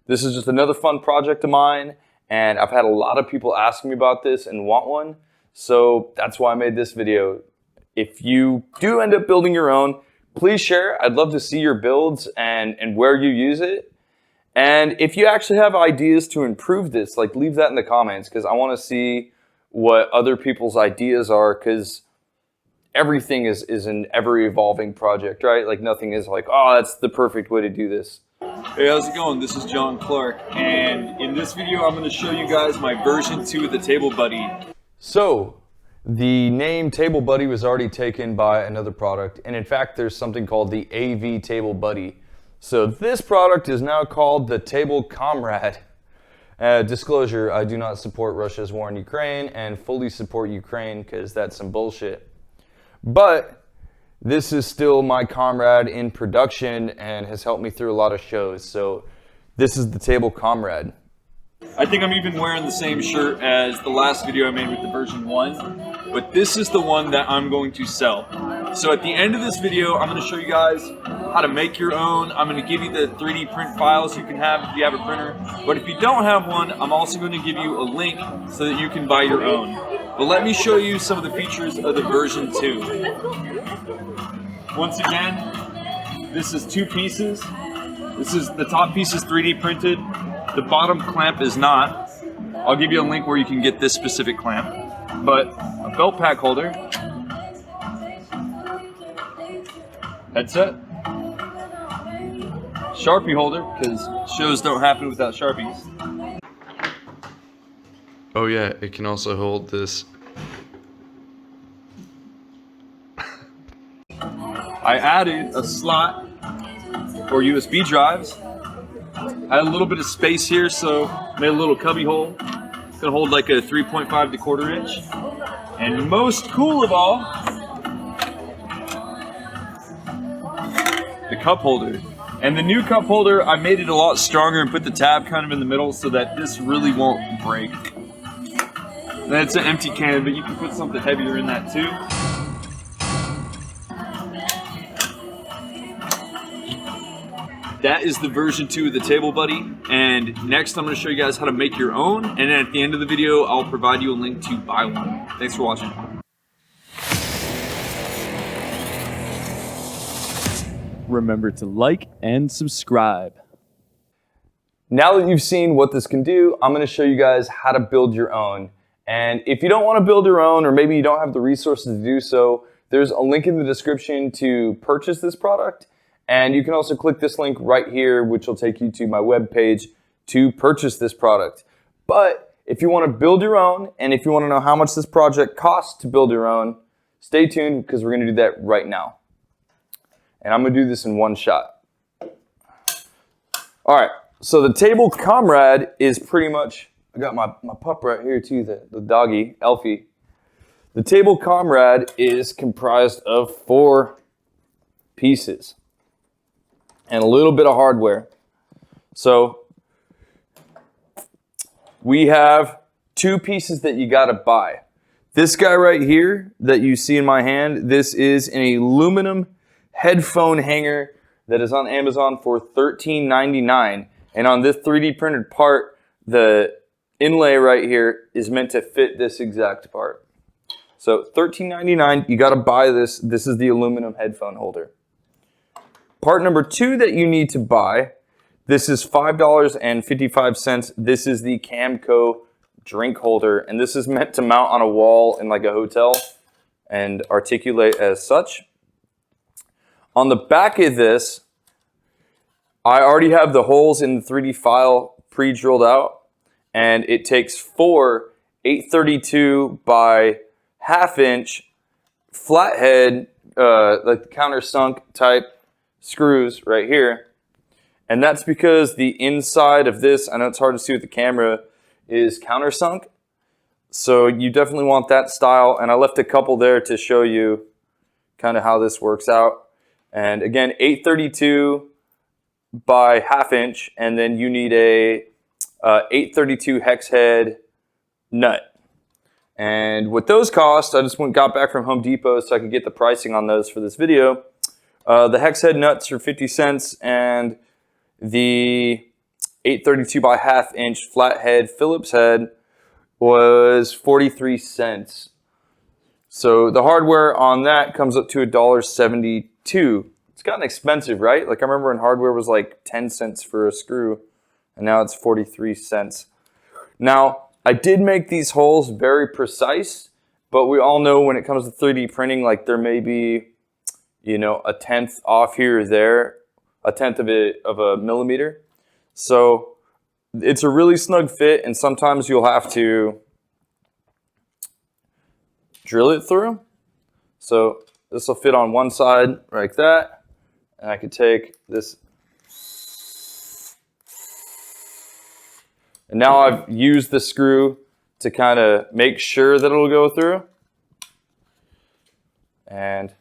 This is just another fun project of mine, and I've had a lot of people ask me about this and want one, so that's why I made this video. If you do end up building your own, please share. I'd love to see your builds and where you use it. And if you actually have ideas to improve this, like leave that in the comments, because I want to see what other people's ideas are, because everything is an ever-evolving project, right? Like nothing is like, oh, that's the perfect way to do this. Hey, how's it going? This is John Clark, and in this video I'm going to show you guys my version 2 of the Table Buddy. So, the name Table Buddy was already taken by another product, and in fact there's something called the AV Table Buddy. So this product is now called the Table Comrade. Disclosure, I do not support Russia's war in Ukraine and fully support Ukraine because that's some bullshit. But this is still my comrade in production and has helped me through a lot of shows. So this is the Table Comrade. I think I'm even wearing the same shirt as the last video I made with the version 1, but this is the one that I'm going to sell. So at the end of this video, I'm going to show you guys how to make your own. I'm going to give you the 3D print files you can have if you have a printer. But if you don't have one, I'm also going to give you a link so that you can buy your own. But let me show you some of the features of the version 2. Once again, this is 2 pieces. The top piece is 3D printed. The bottom clamp is not. I'll give you a link where you can get this specific clamp. But a belt pack holder, headset, Sharpie holder, because shows don't happen without Sharpies. Oh yeah, it can also hold this. I added a slot for USB drives. I had a little bit of space here, so made a little cubby hole. It's gonna hold like a 3.5 to 1/4 inch. And most cool of all, the cup holder. And the new cup holder, I made it a lot stronger and put the tab kind of in the middle so that this really won't break. Then it's an empty can, but you can put something heavier in that too. That is the version 2 of the Table Buddy, and next I'm going to show you guys how to make your own, and then at the end of the video I'll provide you a link to buy one. Thanks for watching. Remember to like and subscribe. Now that you've seen what this can do, I'm going to show you guys how to build your own. And if you don't want to build your own, or maybe you don't have the resources to do so, there's a link in the description to purchase this product. And you can also click this link right here, which will take you to my webpage to purchase this product. But if you want to build your own, and if you want to know how much this project costs to build your own, stay tuned because we're going to do that right now. And I'm going to do this in one shot. All right, so the Table Comrade is pretty much, I got my pup right here too, the doggy, Elfie. The Table Comrade is comprised of 4 pieces and a little bit of hardware. So we have 2 pieces that you gotta buy. This guy right here that you see in my hand, this is an aluminum headphone hanger that is on Amazon for $13.99. And on this 3D printed part, the inlay right here is meant to fit this exact part. So $13.99, you gotta buy this. This is the aluminum headphone holder. Part number 2 that you need to buy, this is $5.55. This is the Camco drink holder, and this is meant to mount on a wall in like a hotel and articulate as such. On the back of this, I already have the holes in the 3D file pre-drilled out, and it takes 4 832 by 1/2 inch flathead, like countersunk type screws right here. And that's because the inside of this, I know it's hard to see with the camera, is countersunk. So you definitely want that style. And I left a couple there to show you kind of how this works out. And again, 832 by 1/2 inch. And then you need a 832 hex head nut. And what those cost, I just got back from Home Depot so I could get the pricing on those for this video. The hex head nuts are 50 cents, and the 832 by 1/2 inch flathead Phillips head was 43 cents. So the hardware on that comes up to $1.72. It's gotten expensive, right? Like I remember when hardware was like 10 cents for a screw, and now it's 43 cents. Now, I did make these holes very precise, but we all know when it comes to 3D printing, like there may be, you know, a tenth off here or there, a tenth of a millimeter. So it's a really snug fit, and sometimes you'll have to drill it through. So this will fit on one side like that, and I could take this. And now I've used the screw to kind of make sure that it'll go through. And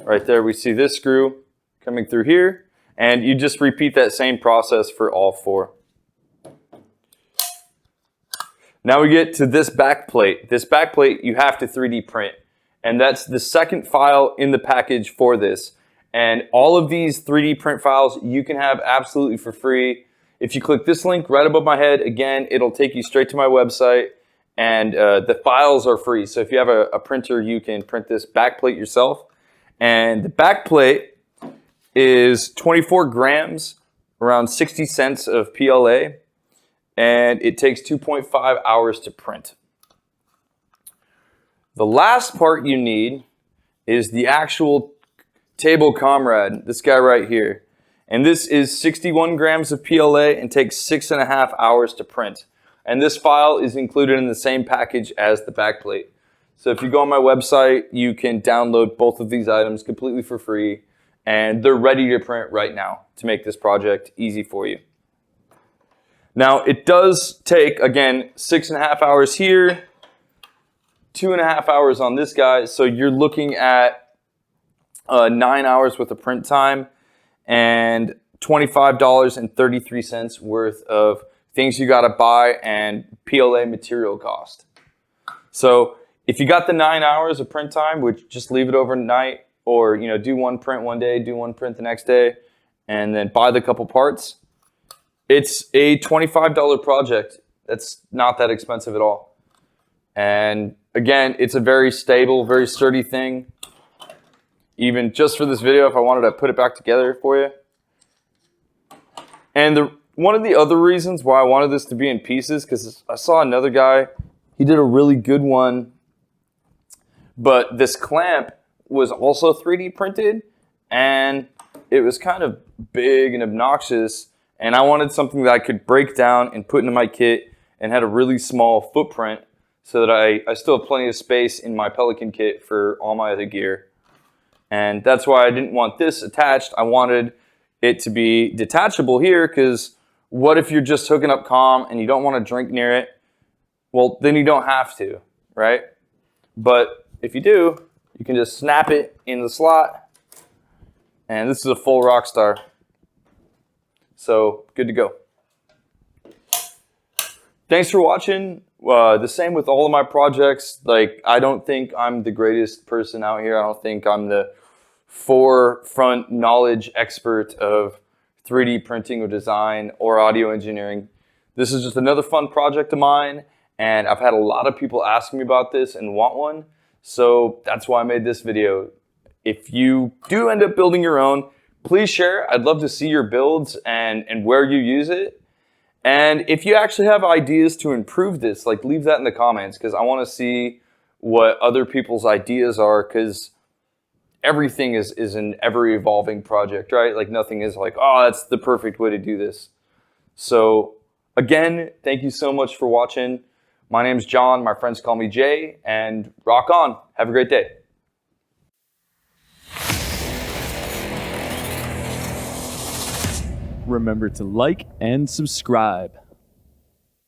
right there we see this screw coming through here. And you just repeat that same process for all four. Now we get to this back plate. This back plate you have to 3D print. And that's the second file in the package for this. And all of these 3D print files you can have absolutely for free. If you click this link right above my head, again, it'll take you straight to my website. And the files are free. So if you have a printer, you can print this back plate yourself. And the back plate is 24 grams, around 60 cents of PLA, and it takes 2.5 hours to print. The last part you need is the actual table Comrade, this guy right here. And this is 61 grams of PLA and takes 6.5 hours to print. And this file is included in the same package as the back plate. So if you go on my website, you can download both of these items completely for free. And they're ready to print right now to make this project easy for you. Now, it does take, again, 6.5 hours here, 2.5 hours on this guy. So you're looking at 9 hours worth of print time and $25.33 worth of things you got to buy and PLA material cost. So if you got the 9 hours of print time, which just leave it overnight, or do one print one day, do one print the next day, and then buy the couple parts. It's a $25 project. That's not that expensive at all. And again, it's a very stable, very sturdy thing. Even just for this video, if I wanted to put it back together for you. And one of the other reasons why I wanted this to be in pieces, because I saw another guy, he did a really good one, but this clamp was also 3D printed, and it was kind of big and obnoxious, and I wanted something that I could break down and put into my kit and had a really small footprint so that I still have plenty of space in my Pelican kit for all my other gear. And that's why I didn't want this attached. I wanted it to be detachable here, because what if you're just hooking up comm and you don't want to drink near it? Well, then you don't have to, right? But if you do, you can just snap it in the slot, and this is a full rock star. So good to go. Thanks for watching. The same with all of my projects. Like, I don't think I'm the greatest person out here. I don't think I'm the forefront knowledge expert of 3D printing or design or audio engineering. This is just another fun project of mine, and I've had a lot of people ask me about this and want one. So that's why I made this video. If you do end up building your own, please share. I'd love to see your builds and where you use it. And if you actually have ideas to improve this, like, leave that in the comments, because I want to see what other people's ideas are, because everything is an ever-evolving project, right? Like, nothing is like, oh, that's the perfect way to do this. So again, thank you so much for watching. My name's John, my friends call me Jay, and rock on. Have a great day. Remember to like and subscribe.